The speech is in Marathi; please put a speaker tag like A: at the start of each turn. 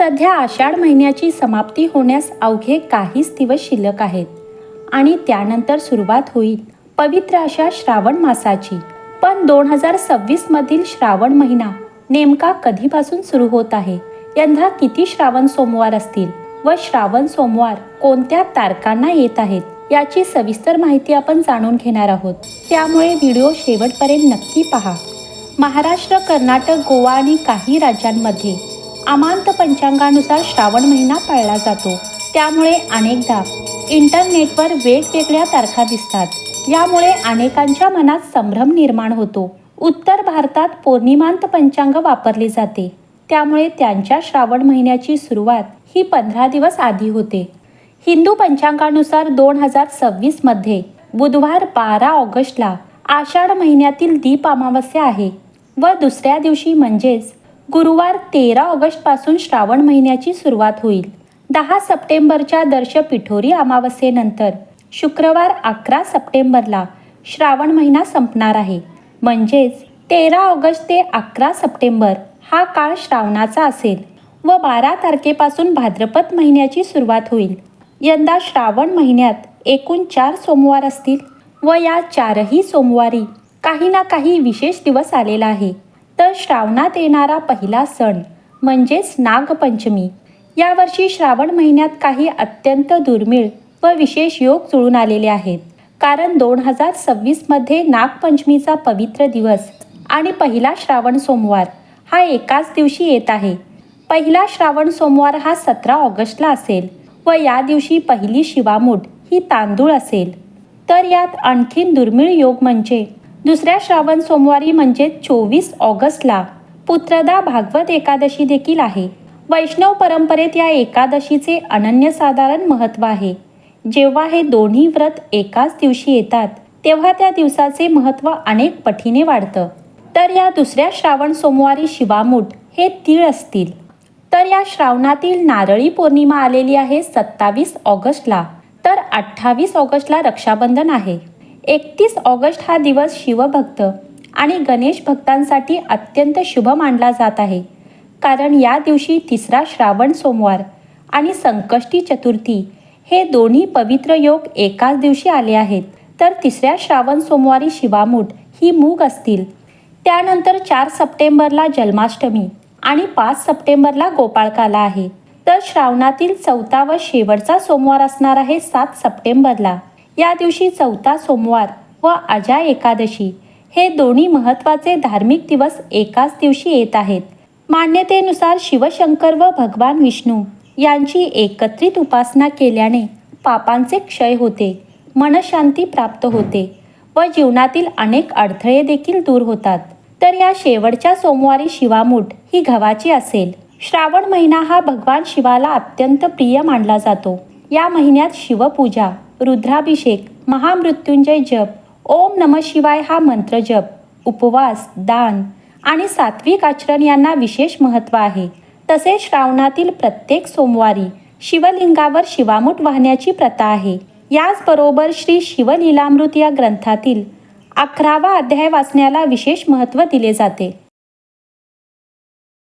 A: सध्या आषाढ महिन्याची समाप्ती होण्यास अवघे काहीच दिवस शिल्लक आहेत आणि त्यानंतर सुरुवात होईल पवित्र अशा श्रावण मासाची. पण 2026 मधील श्रावण महिना नेमका कधीपासून सुरू होत आहे, यंदा किती श्रावण सोमवार असतील व श्रावण सोमवार कोणत्या तारखांना येत आहेत, याची सविस्तर माहिती आपण जाणून घेणार आहोत. त्यामुळे व्हिडिओ शेवटपर्यंत नक्की पहा. महाराष्ट्र, कर्नाटक, गोवा आणि काही राज्यांमध्ये अमांत पंचांगानुसार श्रावण महिना पाळला जातो. त्यामुळे अनेकदा इंटरनेटवर वेगवेगळ्या तारखा दिसतात. यामुळे अनेकांच्या मनात संभ्रम निर्माण होतो. उत्तर भारतात पौर्णिमांत पंचांग वापरले जाते, त्यामुळे त्यांच्या श्रावण महिन्याची सुरुवात ही 15 दिवस आधी होते. हिंदू पंचांगानुसार 2026 मध्ये बुधवार 12 ऑगस्टला आषाढ महिन्यातील दीप अमावस्या आहे व दुसऱ्या दिवशी म्हणजेच गुरुवार 13 ऑगस्टपासून श्रावण महिन्याची सुरुवात होईल. 10 सप्टेंबरच्या दर्श पिठोरी अमावस्येनंतर शुक्रवार 11 सप्टेंबरला श्रावण महिना संपणार आहे. म्हणजेच 13 ऑगस्ट ते 11 सप्टेंबर हा काळ श्रावणाचा असेल व 12 तारखेपासून भाद्रपद महिन्याची सुरुवात होईल. यंदा श्रावण महिन्यात एकूण 4 सोमवार असतील व या 4ही सोमवारी काही ना काही विशेष दिवस आलेला आहे. तर श्रावणात येणारा पहिला सण म्हणजेच नागपंचमी. यावर्षी श्रावण महिन्यात काही अत्यंत दुर्मिळ व विशेष योग जुळून आलेले आहेत. कारण 2026 मध्ये नागपंचमीचा पवित्र दिवस आणि पहिला श्रावण सोमवार हा एकाच दिवशी येत आहे. पहिला श्रावण सोमवार हा 17 ऑगस्टला असेल व या दिवशी पहिली शिवामूठ ही तांदूळ असेल. तर यात आणखीन दुर्मिळ योग म्हणजे दुसऱ्या श्रावण सोमवारी म्हणजे 24 ऑगस्टला पुत्रदा भागवत एकादशी देखील आहे. वैष्णव परंपरेत या एकादशीचे अनन्यसाधारण महत्त्व आहे. जेव्हा हे दोन्ही व्रत एकाच दिवशी येतात तेव्हा त्या दिवसाचे महत्त्व अनेक पटीने वाढतं. तर या दुसऱ्या श्रावण सोमवारी शिवामूठ हे तीळ असतील. तर या श्रावणातील नारळी पौर्णिमा आलेली आहे 27 ऑगस्टला. तर 28 ऑगस्टला रक्षाबंधन आहे. 31 ऑगस्ट हा दिवस शिवभक्त आणि गणेश भक्तांसाठी अत्यंत शुभ मानला जात आहे. कारण या दिवशी तिसरा श्रावण सोमवार आणि संकष्टी चतुर्थी हे दोन्ही पवित्र योग एकाच दिवशी आले आहेत. तर तिसऱ्या श्रावण सोमवारी शिवामूठ ही मूग असतील. त्यानंतर 4 सप्टेंबरला जन्माष्टमी आणि 5 सप्टेंबरला गोपाळकाला आहे. तर श्रावणातील चौथा व शेवटचा सोमवार असणार आहे 7 सप्टेंबरला. या दिवशी चौथा सोमवार व अजा एकादशी हे दोन्ही महत्त्वाचे धार्मिक दिवस एकाच दिवशी येत आहेत. मान्यतेनुसार शिवशंकर व भगवान विष्णू यांची एकत्रित उपासना केल्याने पापांचे क्षय होते, मनशांती प्राप्त होते व जीवनातील अनेक अडथळे देखील दूर होतात. तर या शेवटच्या सोमवारी शिवामूठ ही गव्हाची असेल. श्रावण महिना हा भगवान शिवाला अत्यंत प्रिय मानला जातो. या महिन्यात शिवपूजा, रुद्राभिषेक, महामृत्युंजय जप, ओम नमः शिवाय हा मंत्र जप, उपवास, दान आणि सात्विक आचरण यांना विशेष महत्त्व आहे. तसेच श्रावणातील प्रत्येक सोमवारी शिवलिंगावर शिवामूठ वाहण्याची प्रथा आहे. याचबरोबर श्री शिवलीलामृत या ग्रंथातील 11वा अध्याय वाचण्याला विशेष महत्त्व दिले जाते.